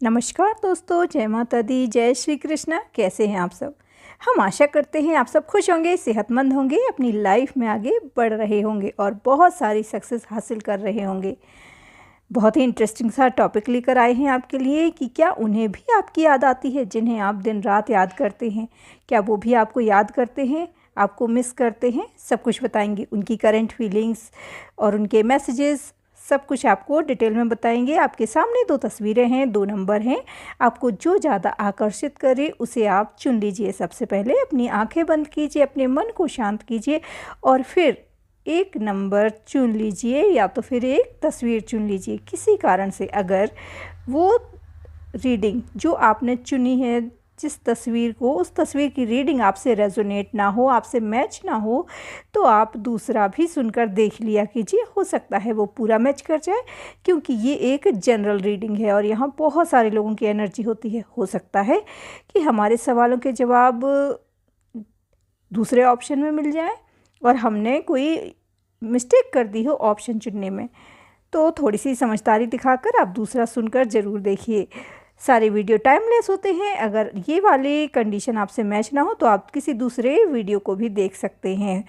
नमस्कार दोस्तों, जय माता दी, जय श्री कृष्णा। कैसे हैं आप सब? हम आशा करते हैं आप सब खुश होंगे, सेहतमंद होंगे, अपनी लाइफ में आगे बढ़ रहे होंगे और बहुत सारी सक्सेस हासिल कर रहे होंगे। बहुत ही इंटरेस्टिंग सा टॉपिक लेकर आए हैं आपके लिए कि क्या उन्हें भी आपकी याद आती है जिन्हें आप दिन रात याद करते हैं? क्या वो भी आपको याद करते हैं, आपको मिस करते हैं? सब कुछ बताएंगे, उनकी करंट फीलिंग्स और उनके मैसेजेस सब कुछ आपको डिटेल में बताएंगे। आपके सामने 2 तस्वीरें हैं, 2 नंबर हैं। आपको जो ज़्यादा आकर्षित करे उसे आप चुन लीजिए। सबसे पहले अपनी आंखें बंद कीजिए, अपने मन को शांत कीजिए और फिर एक नंबर चुन लीजिए या तो फिर एक तस्वीर चुन लीजिए। किसी कारण से अगर वो रीडिंग जो आपने चुनी है, जिस तस्वीर को, उस तस्वीर की रीडिंग आपसे रेजोनेट ना हो, आपसे मैच ना हो, तो आप दूसरा भी सुनकर देख लिया कीजिए। हो सकता है वो पूरा मैच कर जाए, क्योंकि ये एक जनरल रीडिंग है और यहाँ बहुत सारे लोगों की एनर्जी होती है। हो सकता है कि हमारे सवालों के जवाब दूसरे ऑप्शन में मिल जाए और हमने कोई मिस्टेक कर दी हो ऑप्शन चुनने में, तो थोड़ी सी समझदारी दिखाकर आप दूसरा सुनकर ज़रूर देखिए। सारे वीडियो टाइमलेस होते हैं। अगर ये वाली कंडीशन आपसे मैच ना हो तो आप किसी दूसरे वीडियो को भी देख सकते हैं।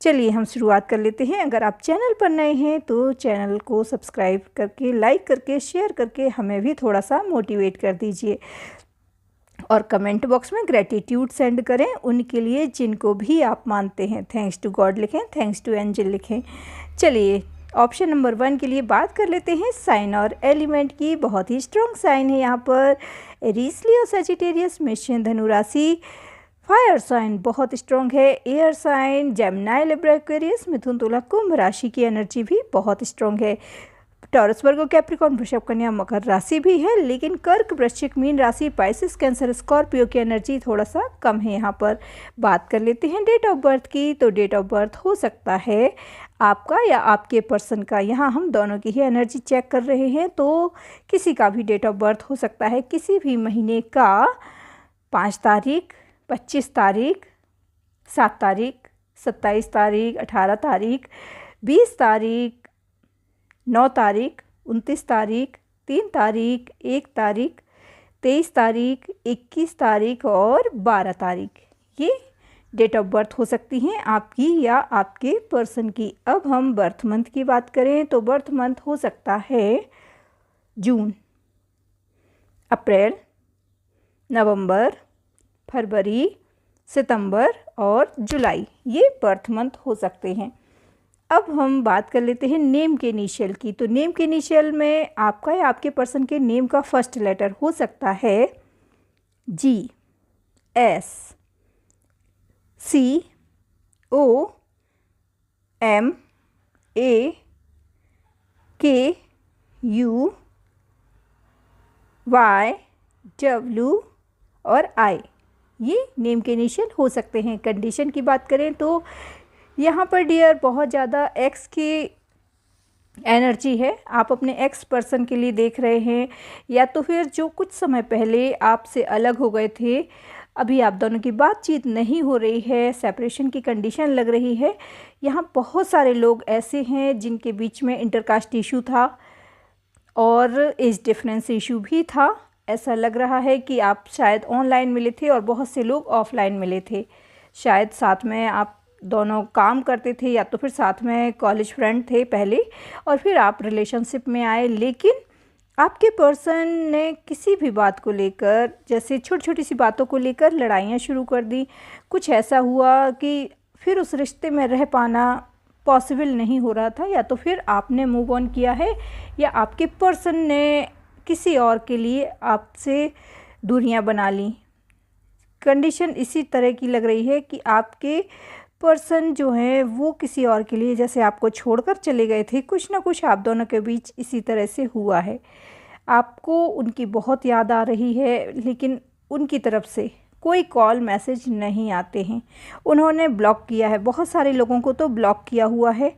चलिए हम शुरुआत कर लेते हैं। अगर आप चैनल पर नए हैं तो चैनल को सब्सक्राइब करके, लाइक करके, शेयर करके हमें भी थोड़ा सा मोटिवेट कर दीजिए और कमेंट बॉक्स में ग्रेटिट्यूड सेंड करें उनके लिए जिनको भी आप मानते हैं। थैंक्स टू गॉड लिखें, थैंक्स टू एंजल लिखें। चलिए ऑप्शन नंबर 1 के लिए बात कर लेते हैं साइन और एलिमेंट की। बहुत ही स्ट्रॉन्ग साइन है यहाँ पर। एरीज, लियो, सजिटेरियस, मेष, धनु राशि। फायर साइन बहुत स्ट्रॉन्ग है। Air sign Gemini, Libra, Aquarius, मिथुन, तुला, कुंभ राशि की एनर्जी भी बहुत स्ट्रॉन्ग है। टॉरस, वर्गो, कैप्रिकॉर्न, वृषभ, कन्या, मकर राशि भी है, लेकिन कर्क, वृश्चिक, मीन राशि, पाइसिस, कैंसर, स्कॉर्पियो की एनर्जी थोड़ा सा कम है। यहाँ पर बात कर लेते हैं डेट ऑफ बर्थ की। तो डेट ऑफ बर्थ हो सकता है आपका या आपके पर्सन का। यहाँ हम दोनों की ही एनर्जी चेक कर रहे हैं, तो किसी का भी डेट ऑफ बर्थ हो सकता है किसी भी महीने का 5 तारीख, 25 तारीख, 7 तारीख, 27 तारीख, 18 तारीख, 20 तारीख, 9 तारीख, 29 तारीख, 3 तारीख, 1 तारीख, 23 तारीख, 21 तारीख और 12 तारीख। ये डेट ऑफ बर्थ हो सकती हैं आपकी या आपके पर्सन की। अब हम बर्थ मंथ की बात करें तो बर्थ मंथ हो सकता है जून, अप्रैल, नवंबर, फरवरी, सितंबर और जुलाई। ये बर्थ मंथ हो सकते हैं। अब हम बात कर लेते हैं नेम के इनिशियल की। तो नेम के इनिशियल में आपका या आपके पर्सन के नेम का फर्स्ट लेटर हो सकता है जी, एस, सी, ओ, एम, ए, के, यू, वाई, डब्ल्यू और आई। ये नेम के इनिशियल हो सकते हैं। कंडीशन की बात करें तो यहाँ पर डियर बहुत ज़्यादा एक्स की एनर्जी है। आप अपने एक्स पर्सन के लिए देख रहे हैं, या तो फिर जो कुछ समय पहले आपसे अलग हो गए थे, अभी आप दोनों की बातचीत नहीं हो रही है, सेपरेशन की कंडीशन लग रही है। यहाँ बहुत सारे लोग ऐसे हैं जिनके बीच में इंटरकास्ट इशू था और एज डिफरेंस इशू भी था। ऐसा लग रहा है कि आप शायद ऑनलाइन मिले थे और बहुत से लोग ऑफलाइन मिले थे। शायद साथ में आप दोनों काम करते थे या तो फिर साथ में कॉलेज फ्रेंड थे पहले और फिर आप रिलेशनशिप में आए, लेकिन आपके पर्सन ने किसी भी बात को लेकर, जैसे छोटी छोटी सी बातों को लेकर लड़ाइयाँ शुरू कर दी। कुछ ऐसा हुआ कि फिर उस रिश्ते में रह पाना पॉसिबल नहीं हो रहा था, या तो फिर आपने मूव ऑन किया है या आपके पर्सन ने किसी और के लिए आपसे दूरियां बना ली। कंडीशन इसी तरह की लग रही है कि आपके पर्सन जो है वो किसी और के लिए जैसे आपको छोड़कर चले गए थे। कुछ ना कुछ आप दोनों के बीच इसी तरह से हुआ है। आपको उनकी बहुत याद आ रही है, लेकिन उनकी तरफ से कोई कॉल मैसेज नहीं आते हैं। उन्होंने ब्लॉक किया है, बहुत सारे लोगों को तो ब्लॉक किया हुआ है।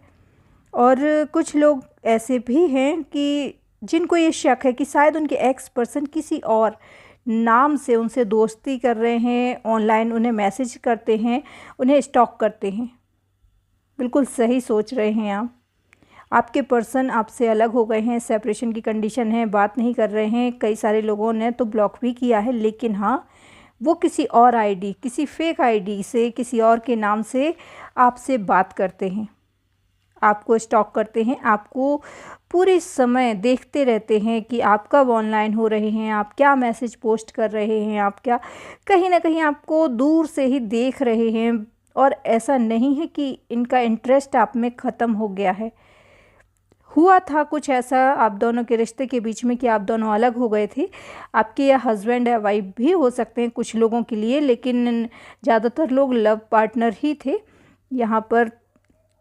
और कुछ लोग ऐसे भी हैं कि जिनको ये शक है कि शायद उनके एक्स पर्सन किसी और नाम से उनसे दोस्ती कर रहे हैं, ऑनलाइन उन्हें मैसेज करते हैं, उन्हें स्टॉक करते हैं। बिल्कुल सही सोच रहे हैं आप। आपके पर्सन आपसे अलग हो गए हैं, सेपरेशन की कंडीशन है, बात नहीं कर रहे हैं। कई सारे लोगों ने तो ब्लॉक भी किया है, लेकिन हाँ, वो किसी और आईडी, किसी फेक आईडी से, किसी और के नाम से आपसे बात करते हैं, आपको स्टॉक करते हैं, आपको पूरे समय देखते रहते हैं कि आप कब ऑनलाइन हो रहे हैं, आप क्या मैसेज पोस्ट कर रहे हैं, आप क्या, कहीं ना कहीं आपको दूर से ही देख रहे हैं। और ऐसा नहीं है कि इनका इंटरेस्ट आप में ख़त्म हो गया है। हुआ था कुछ ऐसा आप दोनों के रिश्ते के बीच में कि आप दोनों अलग हो गए थे। आपके या हस्बैंड या वाइफ भी हो सकते हैं कुछ लोगों के लिए, लेकिन ज़्यादातर लोग लव पार्टनर ही थे यहाँ पर।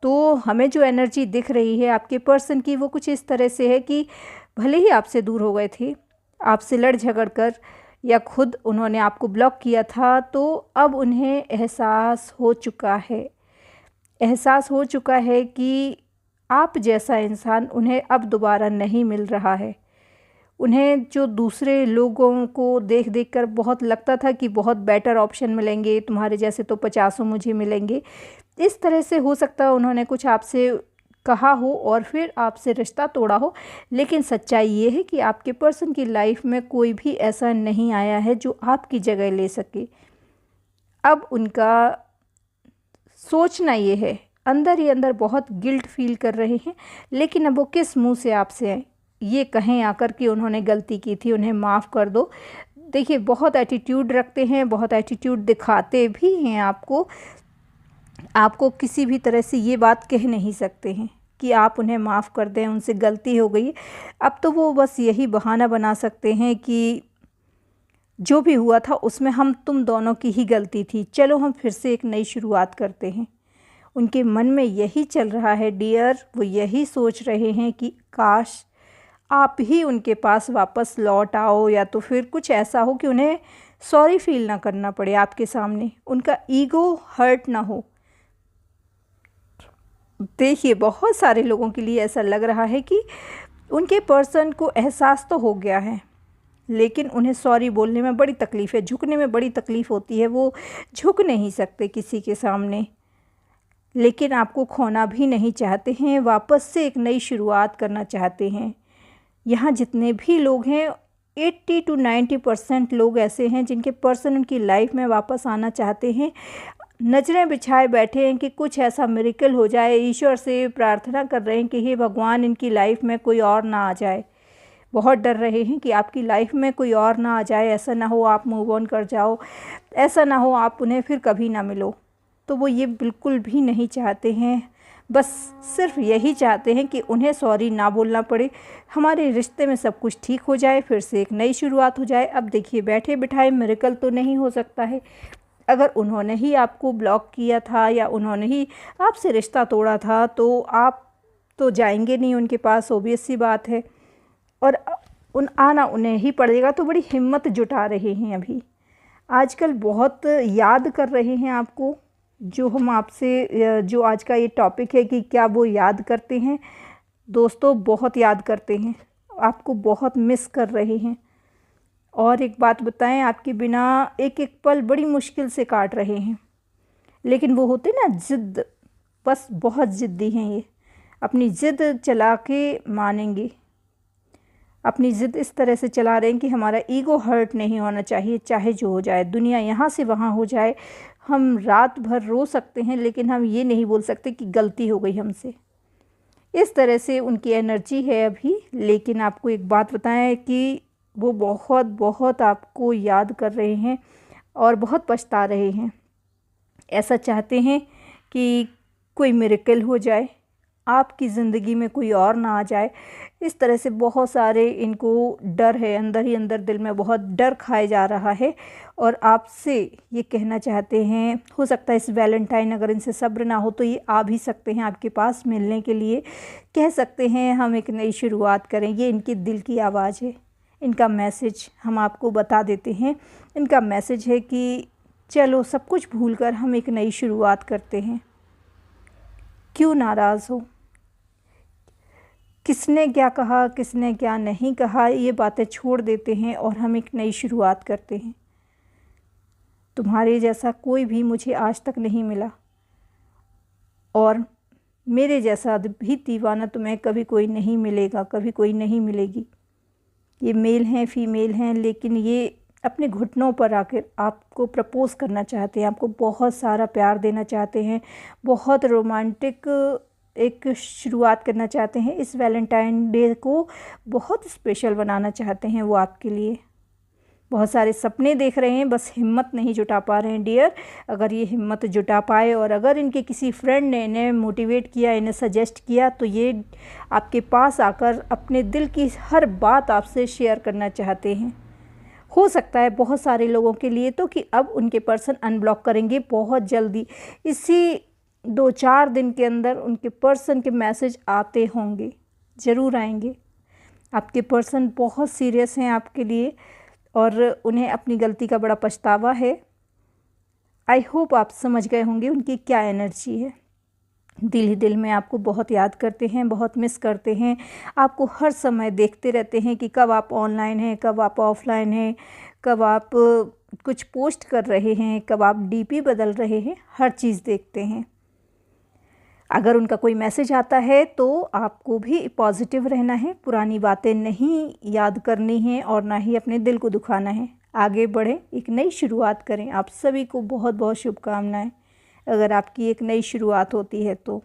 तो हमें जो एनर्जी दिख रही है आपके पर्सन की, वो कुछ इस तरह से है कि भले ही आपसे दूर हो गए थे, आपसे लड़ झगड़ कर, या खुद उन्होंने आपको ब्लॉक किया था, तो अब उन्हें एहसास हो चुका है, एहसास हो चुका है कि आप जैसा इंसान उन्हें अब दोबारा नहीं मिल रहा है। उन्हें जो दूसरे लोगों को देख देख कर बहुत लगता था कि बहुत बेटर ऑप्शन मिलेंगे, तुम्हारे जैसे तो 50 मुझे मिलेंगे, इस तरह से हो सकता है उन्होंने कुछ आपसे कहा हो और फिर आपसे रिश्ता तोड़ा हो। लेकिन सच्चाई ये है कि आपके पर्सन की लाइफ में कोई भी ऐसा नहीं आया है जो आपकी जगह ले सके। अब उनका सोचना ये है, अंदर ही अंदर बहुत गिल्ट फील कर रहे हैं, लेकिन अब वो किस मुंह से आपसे ये कहें आकर कि उन्होंने गलती की थी, उन्हें माफ़ कर दो। देखिए, बहुत एटीट्यूड रखते हैं, बहुत एटीट्यूड दिखाते भी हैं आपको। आपको किसी भी तरह से ये बात कह नहीं सकते हैं कि आप उन्हें माफ़ कर दें, उनसे गलती हो गई। अब तो वो बस यही बहाना बना सकते हैं कि जो भी हुआ था उसमें हम तुम दोनों की ही गलती थी, चलो हम फिर से एक नई शुरुआत करते हैं। उनके मन में यही चल रहा है डियर, वो यही सोच रहे हैं कि काश आप ही उनके पास वापस लौट आओ, या तो फिर कुछ ऐसा हो कि उन्हें सॉरी फील ना करना पड़े आपके सामने, उनका ईगो हर्ट ना हो। देखिए, बहुत सारे लोगों के लिए ऐसा लग रहा है कि उनके पर्सन को एहसास तो हो गया है, लेकिन उन्हें सॉरी बोलने में बड़ी तकलीफ़ है, झुकने में बड़ी तकलीफ़ होती है, वो झुक नहीं सकते किसी के सामने। लेकिन आपको खोना भी नहीं चाहते हैं, वापस से एक नई शुरुआत करना चाहते हैं। यहाँ जितने भी लोग हैं, 80 to 90% लोग ऐसे हैं जिनके पर्सन उनकी लाइफ में वापस आना चाहते हैं। नज़रें बिछाए बैठे हैं कि कुछ ऐसा मिरेकल हो जाए, ईश्वर से प्रार्थना कर रहे हैं कि हे भगवान, इनकी लाइफ में कोई और ना आ जाए। बहुत डर रहे हैं कि आपकी लाइफ में कोई और ना आ जाए, ऐसा ना हो आप मूव ऑन कर जाओ, ऐसा ना हो आप उन्हें फिर कभी ना मिलो। तो वो ये बिल्कुल भी नहीं चाहते हैं, बस सिर्फ यही चाहते हैं कि उन्हें सॉरी ना बोलना पड़े, हमारे रिश्ते में सब कुछ ठीक हो जाए, फिर से एक नई शुरुआत हो जाए। अब देखिए, बैठे बिठाए मिरेकल तो नहीं हो सकता है। अगर उन्होंने ही आपको ब्लॉक किया था या उन्होंने ही आपसे रिश्ता तोड़ा था, तो आप तो जाएंगे नहीं उनके पास, ऑब्वियस सी बात है, और आना उन्हें ही पड़ेगा। तो बड़ी हिम्मत जुटा रहे हैं अभी, आजकल बहुत याद कर रहे हैं आपको। जो हम आपसे, जो आज का ये टॉपिक है कि क्या वो याद करते हैं, दोस्तों बहुत याद करते हैं, आपको बहुत मिस कर रहे हैं। और एक बात बताएं, आपके बिना एक एक पल बड़ी मुश्किल से काट रहे हैं। लेकिन वो होते ना ज़िद, बस बहुत ज़िद्दी हैं ये, अपनी ज़िद चला के मानेंगे, अपनी ज़िद इस तरह से चला रहे हैं कि हमारा ईगो हर्ट नहीं होना चाहिए, चाहे जो हो जाए, दुनिया यहाँ से वहाँ हो जाए, हम रात भर रो सकते हैं लेकिन हम ये नहीं बोल सकते कि गलती हो गई हमसे। इस तरह से उनकी एनर्जी है अभी। लेकिन आपको एक बात बताएं कि वो बहुत बहुत आपको याद कर रहे हैं और बहुत पछता रहे हैं। ऐसा चाहते हैं कि कोई मिरेकल हो जाए, आपकी ज़िंदगी में कोई और ना आ जाए। इस तरह से बहुत सारे इनको डर है, अंदर ही अंदर दिल में बहुत डर खाए जा रहा है। और आपसे ये कहना चाहते हैं, हो सकता है इस वैलेंटाइन अगर इनसे सब्र ना हो तो ये आ भी सकते हैं आपके पास मिलने के लिए, कह सकते हैं हम एक नई शुरुआत करें। ये इनके दिल की आवाज़ है, इनका मैसेज हम आपको बता देते हैं। इनका मैसेज है कि चलो सब कुछ भूलकर हम एक नई शुरुआत करते हैं। क्यों नाराज़ हो, किसने क्या कहा, किसने क्या नहीं कहा, ये बातें छोड़ देते हैं और हम एक नई शुरुआत करते हैं। तुम्हारे जैसा कोई भी मुझे आज तक नहीं मिला और मेरे जैसा भी दीवाना तुम्हें कभी कोई नहीं मिलेगा, कभी कोई नहीं मिलेगी। ये मेल हैं, फीमेल हैं, लेकिन ये अपने घुटनों पर आकर आपको प्रपोज़ करना चाहते हैं, आपको बहुत सारा प्यार देना चाहते हैं, बहुत रोमांटिक एक शुरुआत करना चाहते हैं। इस वैलेंटाइन डे को बहुत स्पेशल बनाना चाहते हैं वो आपके लिए। बहुत सारे सपने देख रहे हैं, बस हिम्मत नहीं जुटा पा रहे हैं डियर। अगर ये हिम्मत जुटा पाए और अगर इनके किसी फ्रेंड ने इन्हें मोटिवेट किया, इन्हें सजेस्ट किया, तो ये आपके पास आकर अपने दिल की हर बात आपसे शेयर करना चाहते हैं। हो सकता है बहुत सारे लोगों के लिए तो कि अब उनके पर्सन अनब्लॉक करेंगे बहुत जल्दी। इसी 2-4 दिन के अंदर उनके पर्सन के मैसेज आते होंगे, ज़रूर आएंगे। आपके पर्सन बहुत सीरियस हैं आपके लिए और उन्हें अपनी गलती का बड़ा पछतावा है। आई होप आप समझ गए होंगे उनकी क्या एनर्जी है। दिल ही दिल में आपको बहुत याद करते हैं, बहुत मिस करते हैं। आपको हर समय देखते रहते हैं कि कब आप ऑनलाइन हैं, कब आप ऑफलाइन हैं, कब आप कुछ पोस्ट कर रहे हैं, कब आप डीपी बदल रहे हैं, हर चीज़ देखते हैं। अगर उनका कोई मैसेज आता है तो आपको भी पॉजिटिव रहना है, पुरानी बातें नहीं याद करनी है और ना ही अपने दिल को दुखाना है। आगे बढ़ें, एक नई शुरुआत करें। आप सभी को बहुत बहुत शुभकामनाएं अगर आपकी एक नई शुरुआत होती है तो।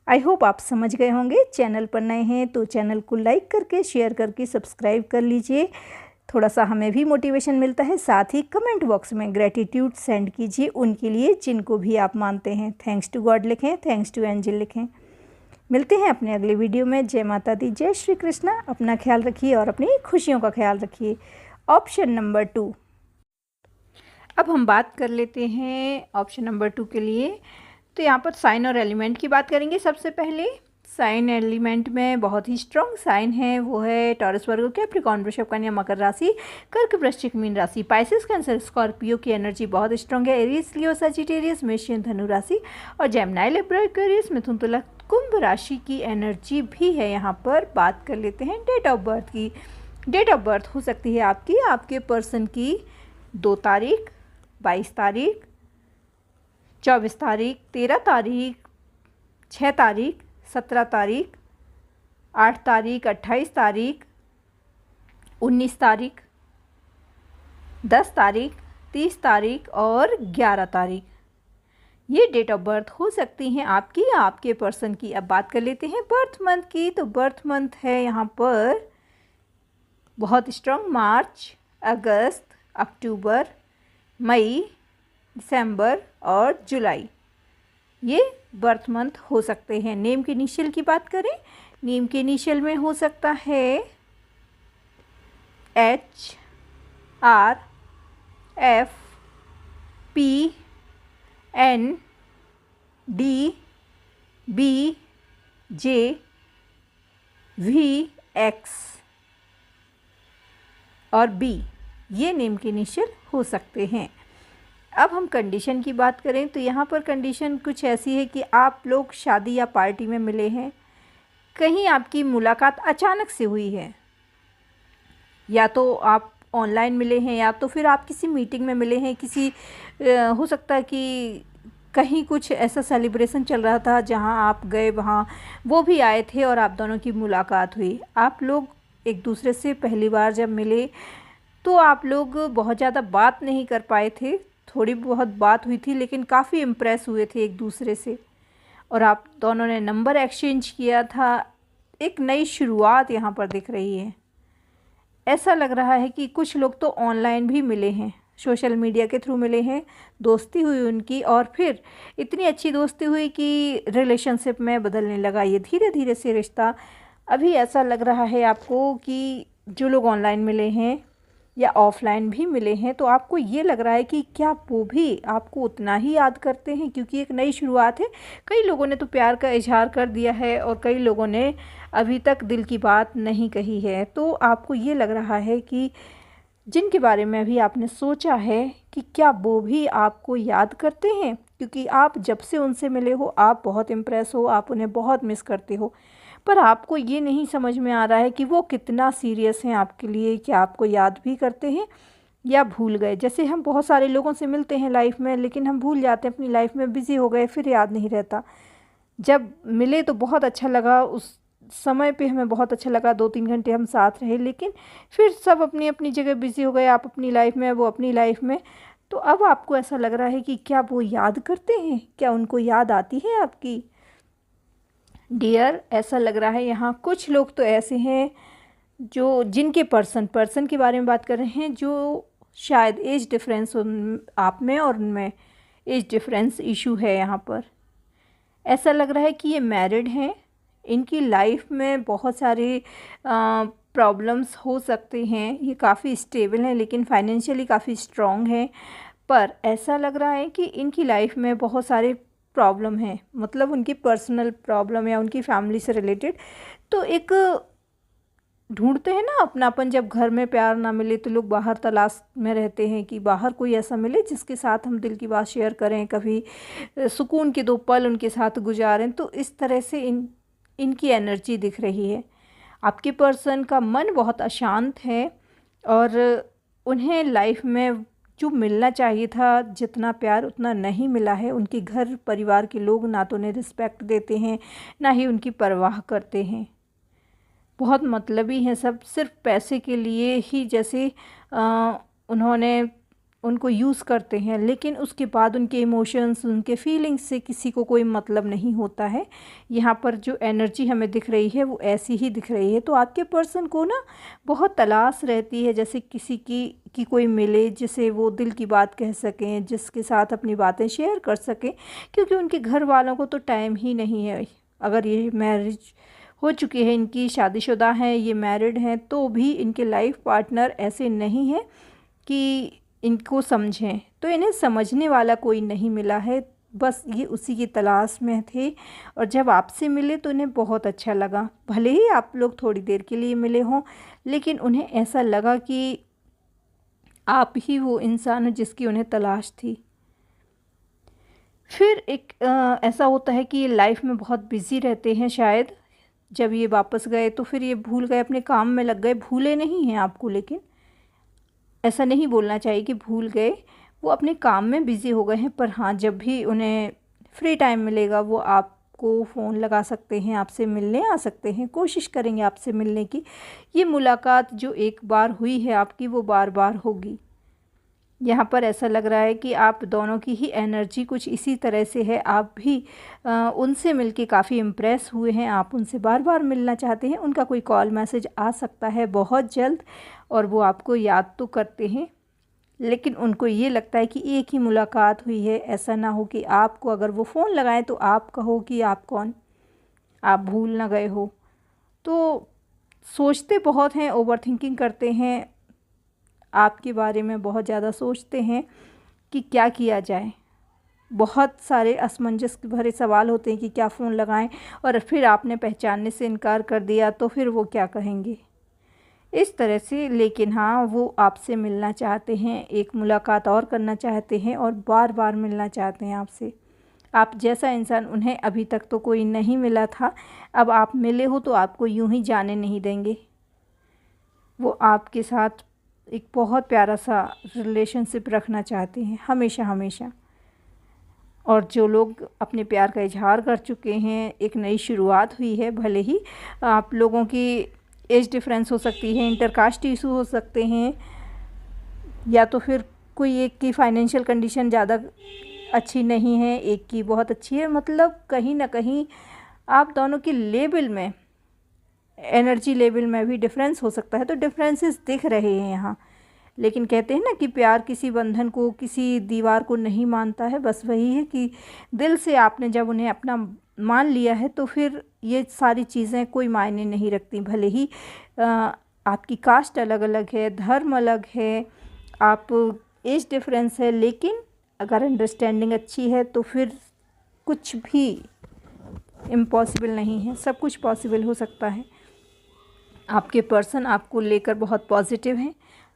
आई होप आप समझ गए होंगे। चैनल पर नए हैं तो चैनल को लाइक करके, शेयर करके सब्सक्राइब कर लीजिए, थोड़ा सा हमें भी मोटिवेशन मिलता है। साथ ही कमेंट बॉक्स में ग्रेटिट्यूड सेंड कीजिए उनके लिए जिनको भी आप मानते हैं। थैंक्स टू गॉड लिखें, थैंक्स टू एंजल लिखें। मिलते हैं अपने अगले वीडियो में। जय माता दी, जय श्री कृष्णा। अपना ख्याल रखिए और अपनी खुशियों का ख्याल रखिए। Option number 2। अब हम बात कर लेते हैं ऑप्शन नंबर 2 के लिए। तो यहाँ पर साइन और एलिमेंट की बात करेंगे। सबसे पहले साइन एलिमेंट में बहुत ही स्ट्रॉन्ग साइन है, वो है टॉरस, वर्गो, कैप्रिकॉर्न, वृषभ, कन्या, मकर राशि, कर्क, वृश्चिक, मीन राशि, पाइसेस, कैंसर, स्कॉर्पियो की एनर्जी बहुत स्ट्रॉन्ग है। एरीज, लियो, सजिटेरियस, मेष, धनु राशि और जेमिनी, लिब्रा, एक्वेरियस, मिथुन, तुला, कुंभ राशि की एनर्जी भी है। यहाँ पर बात कर लेते हैं डेट ऑफ बर्थ की। डेट ऑफ बर्थ हो सकती है आपकी, आपके पर्सन की 2 तारीख, 22 तारीख, 24 तारीख, 13 तारीख, 6 तारीख, 17 तारीख, 8 तारीख, 28 तारीख, 19 तारीख, 10 तारीख, 30 तारीख और 11 तारीख। ये डेट ऑफ बर्थ हो सकती हैं आपकी, आपके पर्सन की। अब बात कर लेते हैं बर्थ मंथ की। तो बर्थ मंथ है यहाँ पर बहुत स्ट्रॉन्ग, मार्च, अगस्त, अक्टूबर, मई, दिसंबर और जुलाई। ये बर्थ मंथ हो सकते हैं। नेम के इनिशियल की बात करें, नेम के इनिशियल में हो सकता है H, R, F, P, N, D, B, J, V, X और B। ये नेम के इनिशियल हो सकते हैं। अब हम कंडीशन की बात करें तो यहाँ पर कंडीशन कुछ ऐसी है कि आप लोग शादी या पार्टी में मिले हैं, कहीं आपकी मुलाकात अचानक से हुई है, या तो आप ऑनलाइन मिले हैं या तो फिर आप किसी मीटिंग में मिले हैं। किसी हो सकता है कि कहीं कुछ ऐसा सेलिब्रेशन चल रहा था जहाँ आप गए, वहाँ वो भी आए थे और आप दोनों की मुलाकात हुई। आप लोग एक दूसरे से पहली बार जब मिले तो आप लोग बहुत ज़्यादा बात नहीं कर पाए थे, थोड़ी बहुत बात हुई थी, लेकिन काफ़ी इम्प्रेस हुए थे एक दूसरे से और आप दोनों ने नंबर एक्सचेंज किया था। एक नई शुरुआत यहाँ पर दिख रही है। ऐसा लग रहा है कि कुछ लोग तो ऑनलाइन भी मिले हैं, सोशल मीडिया के थ्रू मिले हैं, दोस्ती हुई उनकी और फिर इतनी अच्छी दोस्ती हुई कि रिलेशनशिप में बदलने लगा ये धीरे धीरे से रिश्ता। अभी ऐसा लग रहा है आपको कि जो लोग ऑनलाइन मिले हैं या ऑफलाइन भी मिले हैं तो आपको ये लग रहा है कि क्या वो भी आपको उतना ही याद करते हैं, क्योंकि एक नई शुरुआत है। कई लोगों ने तो प्यार का इजहार कर दिया है और कई लोगों ने अभी तक दिल की बात नहीं कही है। तो आपको ये लग रहा है कि जिनके बारे में अभी आपने सोचा है कि क्या वो भी आपको याद करते हैं, क्योंकि आप जब से उनसे मिले हो आप बहुत इम्प्रेस हो, आप उन्हें बहुत मिस करते हो, पर आपको ये नहीं समझ में आ रहा है कि वो कितना सीरियस हैं आपके लिए, कि आपको याद भी करते हैं या भूल गए। जैसे हम बहुत सारे लोगों से मिलते हैं लाइफ में, लेकिन हम भूल जाते हैं, अपनी लाइफ में बिज़ी हो गए, फिर याद नहीं रहता। जब मिले तो बहुत अच्छा लगा, उस समय पे हमें बहुत अच्छा लगा, 2-3 घंटे हम साथ रहे, लेकिन फिर सब अपनी अपनी जगह बिज़ी हो गए, आप अपनी लाइफ में, वो अपनी लाइफ में। तो अब आपको ऐसा लग रहा है कि क्या वो याद करते हैं, क्या उनको याद आती है आपकी? डियर, ऐसा लग रहा है यहाँ कुछ लोग तो ऐसे हैं जो जिनके पर्सन के बारे में बात कर रहे हैं, जो शायद एज डिफरेंस उन आप में और उनमें एज डिफरेंस इशू है यहाँ पर। ऐसा लग रहा है कि ये मैरिड हैं, इनकी लाइफ में बहुत सारे प्रॉब्लम्स हो सकते हैं, ये काफ़ी स्टेबल हैं लेकिन फाइनेंशियली काफ़ी स्ट्रॉन्ग हैं, पर ऐसा लग रहा है कि इनकी लाइफ में बहुत सारे प्रॉब्लम हैं, मतलब उनकी पर्सनल प्रॉब्लम या उनकी फैमिली से रिलेटेड। तो एक ढूंढते हैं ना अपनापन, जब घर में प्यार ना मिले तो लोग बाहर तलाश में रहते हैं कि बाहर कोई ऐसा मिले जिसके साथ हम दिल की बात शेयर करें, कभी सुकून के 2 पल उनके साथ गुजारें। तो इस तरह से इनकी एनर्जी दिख रही है। आपके पर्सन का मन बहुत अशांत है और उन्हें लाइफ में जो मिलना चाहिए था, जितना प्यार उतना नहीं मिला है। उनके घर परिवार के लोग ना तो उन्हें रिस्पेक्ट देते हैं, ना ही उनकी परवाह करते हैं। बहुत मतलबी हैं सब, सिर्फ पैसे के लिए ही जैसे उन्होंने उनको यूज़ करते हैं, लेकिन उसके बाद उनके इमोशंस, उनके फीलिंग्स से किसी को कोई मतलब नहीं होता है। यहाँ पर जो एनर्जी हमें दिख रही है वो ऐसी ही दिख रही है। तो आपके पर्सन को ना बहुत तलाश रहती है, जैसे किसी की कोई मिले जिसे वो दिल की बात कह सकें, जिसके साथ अपनी बातें शेयर कर सकें, क्योंकि उनके घर वालों को तो टाइम ही नहीं है। अगर ये मैरिज हो चुकी है, इनकी शादीशुदा हैं, ये मैरिड हैं, तो भी इनके लाइफ पार्टनर ऐसे नहीं हैं कि इनको समझें। तो इन्हें समझने वाला कोई नहीं मिला है, बस ये उसी की तलाश में थे। और जब आपसे मिले तो इन्हें बहुत अच्छा लगा, भले ही आप लोग थोड़ी देर के लिए मिले हों, लेकिन उन्हें ऐसा लगा कि आप ही वो इंसान हो जिसकी उन्हें तलाश थी। फिर एक ऐसा होता है कि ये लाइफ में बहुत बिज़ी रहते हैं शायद। जब ये वापस गए तो फिर ये भूल गए, अपने काम में लग गए। भूले नहीं हैं आपको, लेकिन ऐसा नहीं बोलना चाहिए कि भूल गए, वो अपने काम में बिज़ी हो गए हैं। पर हाँ, जब भी उन्हें फ्री टाइम मिलेगा वो आपको फ़ोन लगा सकते हैं, आपसे मिलने आ सकते हैं, कोशिश करेंगे आपसे मिलने की। ये मुलाकात जो एक बार हुई है आपकी, वो बार बार होगी। यहाँ पर ऐसा लग रहा है कि आप दोनों की ही एनर्जी कुछ इसी तरह से है। आप भी उनसे मिलके काफ़ी इम्प्रेस हुए हैं, आप उनसे बार बार मिलना चाहते हैं। उनका कोई कॉल मैसेज आ सकता है बहुत जल्द, और वो आपको याद तो करते हैं, लेकिन उनको ये लगता है कि एक ही मुलाकात हुई है। ऐसा ना हो कि आपको अगर वो फ़ोन लगाएं तो आप कहो कि आप कौन, आप भूल ना गए हो। तो सोचते बहुत हैं, ओवर थिंकिंग करते हैं, आपके बारे में बहुत ज़्यादा सोचते हैं कि क्या किया जाए। बहुत सारे असमंजस भरे सवाल होते हैं कि क्या फ़ोन लगाएं, और फिर आपने पहचानने से इनकार कर दिया तो फिर वो क्या कहेंगे, इस तरह से। लेकिन हाँ, वो आपसे मिलना चाहते हैं, एक मुलाकात और करना चाहते हैं और बार बार मिलना चाहते हैं आपसे। आप जैसा इंसान उन्हें अभी तक तो कोई नहीं मिला था, अब आप मिले हो तो आपको यूं ही जाने नहीं देंगे। वो आपके साथ एक बहुत प्यारा सा रिलेशनशिप रखना चाहते हैं, हमेशा हमेशा। और जो लोग अपने प्यार का इजहार कर चुके हैं, एक नई शुरुआत हुई है। भले ही आप लोगों की एज डिफरेंस हो सकती है, इंटरकास्ट इशू हो सकते हैं, या तो फिर कोई एक की फाइनेंशियल कंडीशन ज़्यादा अच्छी नहीं है, एक की बहुत अच्छी है, मतलब कहीं ना कहीं आप दोनों की लेवल में, एनर्जी लेवल में भी डिफरेंस हो सकता है। तो डिफरेंसेस दिख रहे हैं यहाँ। लेकिन कहते हैं ना कि प्यार किसी बंधन को, किसी दीवार को नहीं मानता है। बस वही है कि दिल से आपने जब उन्हें अपना मान लिया है तो फिर ये सारी चीज़ें कोई मायने नहीं रखती। भले ही आपकी कास्ट अलग अलग है, धर्म अलग है, आप एज डिफरेंस है, लेकिन अगर अंडरस्टैंडिंग अच्छी है तो फिर कुछ भी इम्पॉसिबल नहीं है, सब कुछ पॉसिबल हो सकता है। आपके पर्सन आपको लेकर बहुत पॉजिटिव हैं,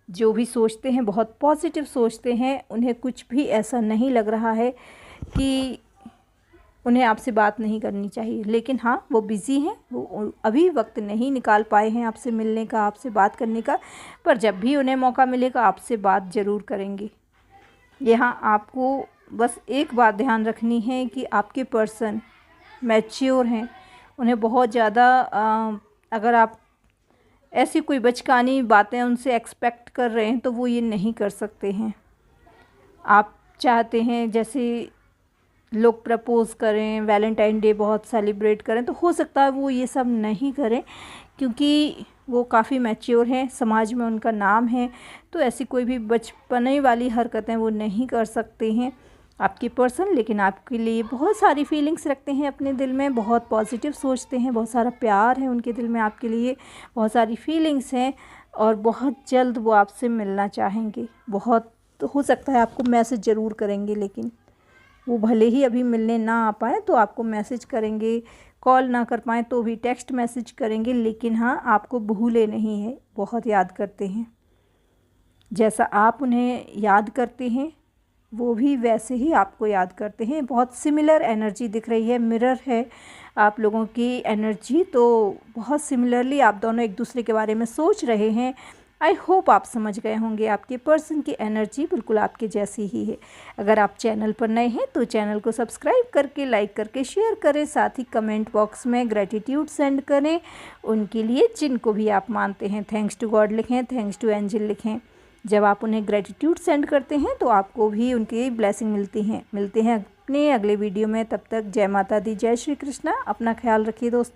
जो भी सोचते हैं बहुत पॉजिटिव सोचते हैं। उन्हें कुछ भी ऐसा नहीं लग रहा है कि उन्हें आपसे बात नहीं करनी चाहिए। लेकिन हाँ, वो बिज़ी हैं, वो अभी वक्त नहीं निकाल पाए हैं आपसे मिलने का, आपसे बात करने का। पर जब भी उन्हें मौका मिलेगा आपसे बात ज़रूर करेंगे। यहाँ आपको बस एक बात ध्यान रखनी है कि आपके पर्सन मैच्योर हैं। उन्हें बहुत ज़्यादा अगर आप ऐसी कोई बचकानी बातें उनसे एक्सपेक्ट कर रहे हैं तो वो ये नहीं कर सकते हैं। आप चाहते हैं जैसे लोग प्रपोज़ करें, वैलेंटाइन डे बहुत सेलिब्रेट करें, तो हो सकता है वो ये सब नहीं करें क्योंकि वो काफ़ी मैच्योर हैं, समाज में उनका नाम है। तो ऐसी कोई भी बचपने वाली हरकतें वो नहीं कर सकते हैं आपके पर्सन। लेकिन आपके लिए बहुत सारी फीलिंग्स रखते हैं अपने दिल में, बहुत पॉजिटिव सोचते हैं, बहुत सारा प्यार है उनके दिल में आपके लिए, बहुत सारी फीलिंग्स हैं और बहुत जल्द वो आपसे मिलना चाहेंगे। बहुत हो सकता है आपको मैसेज ज़रूर करेंगे, लेकिन वो भले ही अभी मिलने ना आ पाए तो आपको मैसेज करेंगे, कॉल ना कर पाएँ तो भी टेक्स्ट मैसेज करेंगे, लेकिन हाँ आपको भूले नहीं हैं, बहुत याद करते हैं। जैसा आप उन्हें याद करते हैं वो भी वैसे ही आपको याद करते हैं। बहुत सिमिलर एनर्जी दिख रही है, मिरर है आप लोगों की एनर्जी, तो बहुत सिमिलरली आप दोनों एक दूसरे के बारे में सोच रहे हैं। आई होप आप समझ गए होंगे, आपके पर्सन की एनर्जी बिल्कुल आपके जैसी ही है। अगर आप चैनल पर नए हैं तो चैनल को सब्सक्राइब करके, लाइक करके शेयर करें, साथ ही कमेंट बॉक्स में ग्रेटिट्यूड सेंड करें उनके लिए जिनको भी आप मानते हैं। थैंक्स टू गॉड लिखें, थैंक्स टू एंजल लिखें। जब आप उन्हें ग्रेटिट्यूड सेंड करते हैं तो आपको भी उनकी ब्लेसिंग मिलती हैं। मिलते हैं अपने अगले वीडियो में, तब तक जय माता दी, जय श्री कृष्णा। अपना ख्याल रखिए दोस्तों।